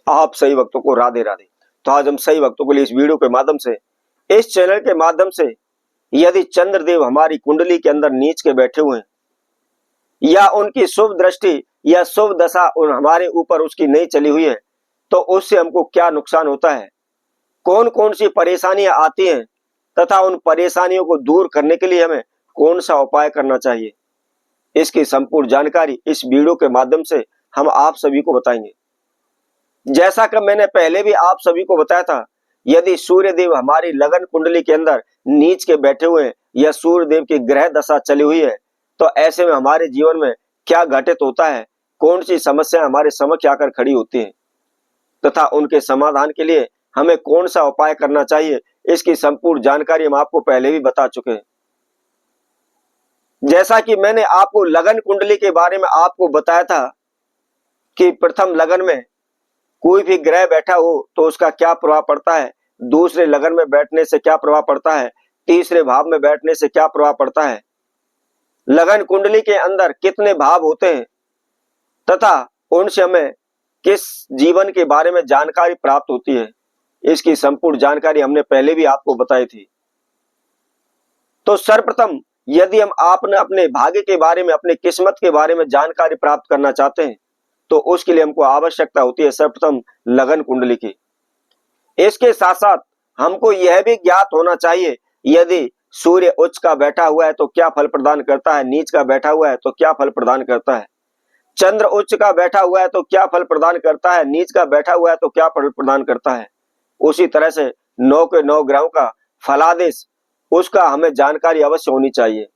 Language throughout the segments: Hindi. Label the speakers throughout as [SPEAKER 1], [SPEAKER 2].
[SPEAKER 1] आप सही भक्तों को राधे राधे। तो आज हम सही भक्तों के लिए इस वीडियो के माध्यम से, इस चैनल के माध्यम से, यदि चंद्रदेव हमारी कुंडली के अंदर नीच के बैठे हुए हैं या उनकी शुभ दृष्टि या शुभ दशा हमारे ऊपर उसकी नहीं चली हुई है, तो उससे हमको क्या नुकसान होता है, कौन कौन सी परेशानियां आती हैं तथा उन परेशानियों को दूर करने के लिए हमें कौन सा उपाय करना चाहिए, इसकी संपूर्ण जानकारी इस वीडियो के माध्यम से हम आप सभी को बताएंगे। जैसा कि मैंने पहले भी आप सभी को बताया था, यदि सूर्य देव हमारी लगन कुंडली के अंदर नीच के बैठे हुए हैं या सूर्य देव की ग्रह दशा चली हुई है, तो ऐसे में हमारे जीवन में क्या घटित होता है, कौन सी समस्या हमारे समक्ष आकर खड़ी होती है तथा उनके समाधान के लिए हमें कौन सा उपाय करना चाहिए, इसकी संपूर्ण जानकारी हम आपको पहले भी बता चुके हैं। जैसा कि मैंने आपको लगन कुंडली के बारे में आपको बताया था कि प्रथम लगन में कोई भी ग्रह बैठा हो तो उसका क्या प्रभाव पड़ता है, दूसरे लगन में बैठने से क्या प्रभाव पड़ता है, तीसरे भाव में बैठने से क्या प्रभाव पड़ता है, लगन कुंडली के अंदर कितने भाव होते हैं तथा उनसे हमें किस जीवन के बारे में जानकारी प्राप्त होती है, इसकी संपूर्ण जानकारी हमने पहले भी आपको बताई थी। तो सर्वप्रथम यदि हम आपने अपने भाग्य के बारे में, अपने किस्मत के बारे में जानकारी प्राप्त करना चाहते हैं, तो उसके लिए हमको आवश्यकता होती है सर्वप्रथम लगन कुंडली की। इसके साथ साथ हमको यह भी ज्ञात होना चाहिए, यदि सूर्य उच्च का बैठा हुआ है तो क्या फल प्रदान करता है, नीच का बैठा हुआ है तो क्या फल प्रदान करता है, चंद्र उच्च का बैठा हुआ है तो क्या फल प्रदान करता है, नीच का बैठा हुआ है तो क्या फल प्रदान करता है। उसी तरह से 9 के 9 ग्रहों का फलादेश, उसका हमें जानकारी अवश्य होनी चाहिए।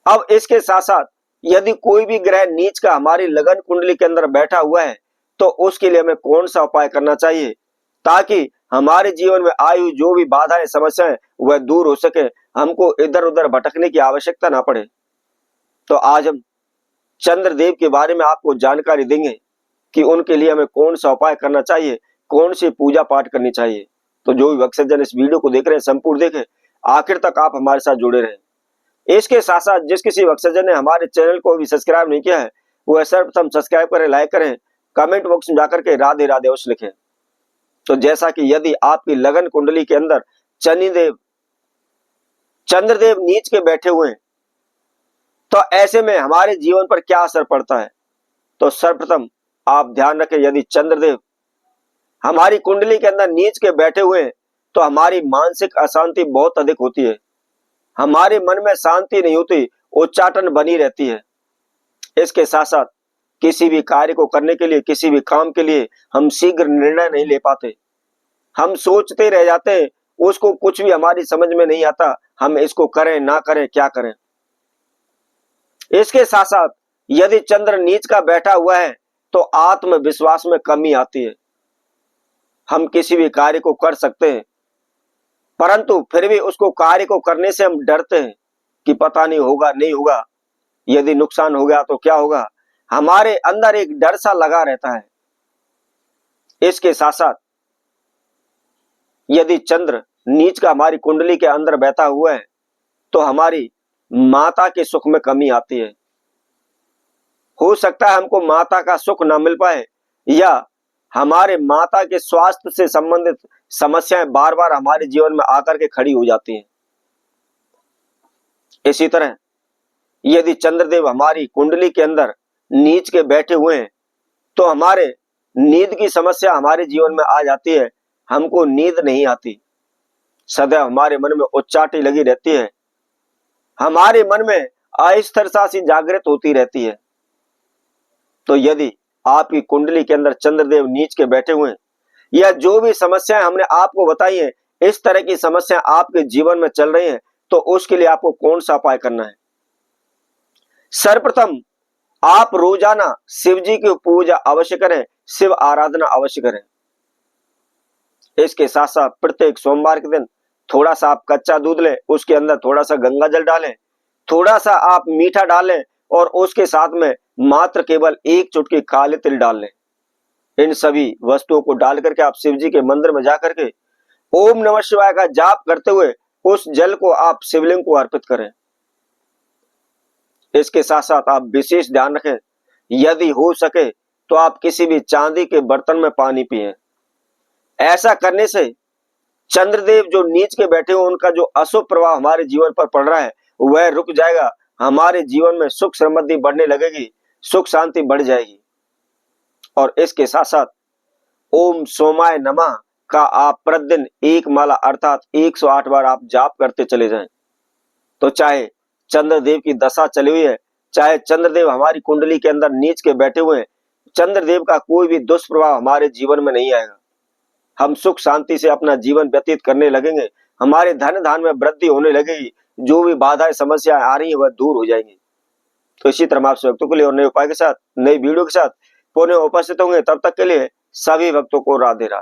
[SPEAKER 1] अब इसके साथ साथ यदि कोई भी ग्रह नीच का हमारी लगन कुंडली के अंदर बैठा हुआ है, तो उसके लिए हमें कौन सा उपाय करना चाहिए ताकि हमारे जीवन में आई हुई जो भी बाधाएं, समस्याएं वह दूर हो सके, हमको इधर उधर भटकने की आवश्यकता ना पड़े। तो आज हम चंद्रदेव के बारे में आपको जानकारी देंगे कि उनके लिए हमें कौन सा उपाय करना चाहिए, कौन सी पूजा पाठ करनी चाहिए। तो जो भी भक्तजन इस वीडियो को देख रहे हैं संपूर्ण देखें, आखिर तक आप हमारे साथ जुड़े रहें। इसके साथ साथ जिस किसी भक्तजन ने हमारे चैनल को भी सब्सक्राइब नहीं किया है, वह सर्वप्रथम सब्सक्राइब करें, लाइक करें, कमेंट बॉक्स में जाकर के राधे राधे अवश्य लिखें। तो जैसा कि यदि आपकी लगन कुंडली के अंदर चंद्रदेव नीच के बैठे हुए हैं, तो ऐसे में हमारे जीवन पर क्या असर पड़ता है। तो सर्वप्रथम आप ध्यान रखें, यदि चंद्रदेव हमारी कुंडली के अंदर नीच के बैठे हुए हैं तो हमारी मानसिक अशांति बहुत अधिक होती है, हमारे मन में शांति नहीं होती, उच्चाटन बनी रहती है। इसके साथ साथ किसी भी कार्य को करने के लिए, किसी भी काम के लिए हम शीघ्र निर्णय नहीं ले पाते, हम सोचते रह जाते हैं, उसको कुछ भी हमारी समझ में नहीं आता, हम इसको करें ना करें, क्या करें। इसके साथ साथ यदि चंद्र नीच का बैठा हुआ है तो आत्मविश्वास में कमी आती है। हम किसी भी कार्य को कर सकते हैं, परंतु फिर भी उसको कार्य को करने से हम डरते हैं कि पता नहीं होगा, नहीं होगा, यदि नुकसान हो गया तो क्या होगा। हमारे अंदर एक डर सा लगा रहता है। इसके साथ साथ यदि चंद्र नीच का हमारी कुंडली के अंदर बैठा हुआ है तो हमारी माता के सुख में कमी आती है। हो सकता है हमको माता का सुख ना मिल पाए या हमारे माता के स्वास्थ्य से संबंधित समस्याएं बार बार हमारे जीवन में आकर के खड़ी हो जाती हैं। इसी तरह यदि चंद्रदेव हमारी कुंडली के अंदर नीच के बैठे हुए हैं तो हमारे नींद की समस्या हमारे जीवन में आ जाती है, हमको नींद नहीं आती, सदैव हमारे मन में उच्चाटी लगी रहती है, हमारे मन में अस्थिरता सी जागृत होती रहती है। तो यदि आपकी कुंडली के अंदर चंद्रदेव नीच के बैठे हुए हैं या जो भी समस्याएं हमने आपको बताई हैं, इस तरह की समस्या आपके जीवन में चल रही हैं, तो उसके लिए आपको कौन सा उपाय करना है। सर्वप्रथम आप रोजाना शिव जी की पूजा अवश्य करें, शिव आराधना अवश्य करें। इसके साथ साथ प्रत्येक सोमवार के दिन थोड़ा सा आप कच्चा दूध लें, उसके अंदर थोड़ा सा गंगा जल डालें, थोड़ा सा आप मीठा डालें और उसके साथ में मात्र केवल 1 चुटकी काले तिल डाल लें। इन सभी वस्तुओं को डाल करके आप शिव जी के मंदिर में जाकर के ओम नमः शिवाय का जाप करते हुए उस जल को आप शिवलिंग को अर्पित करें। इसके साथ साथ आप विशेष ध्यान रखें, यदि हो सके तो आप किसी भी चांदी के बर्तन में पानी पिए। ऐसा करने से चंद्रदेव जो नीच के बैठे हो, उनका जो अशुभ प्रभाव हमारे जीवन पर पड़ रहा है वह रुक जाएगा। हमारे जीवन में सुख समृद्धि बढ़ने लगेगी, सुख शांति बढ़ जाएगी। और इसके साथ साथ ओम सोमाय नमः का आप प्रतिदिन एक माला अर्थात 108 बार आप जाप करते चले जाएं। तो चाहे चंद्रदेव की दशा चली हुई है, चाहे चंद्रदेव हमारी कुंडली के अंदर नीच के बैठे हुए हैं, चंद्रदेव का कोई भी दुष्प्रभाव हमारे जीवन में नहीं आएगा। हम सुख शांति से अपना जीवन व्यतीत करने लगेंगे, हमारे धन धान में वृद्धि होने लगेगी, जो भी बाधाएं समस्याएं आ रही है वह दूर हो जाएंगी। तो इसी तरह आप भक्तों के लिए और नए उपाय के साथ नई वीडियो के साथ पुनः उपस्थित होंगे। तब तक के लिए सभी भक्तों को राधे राधे।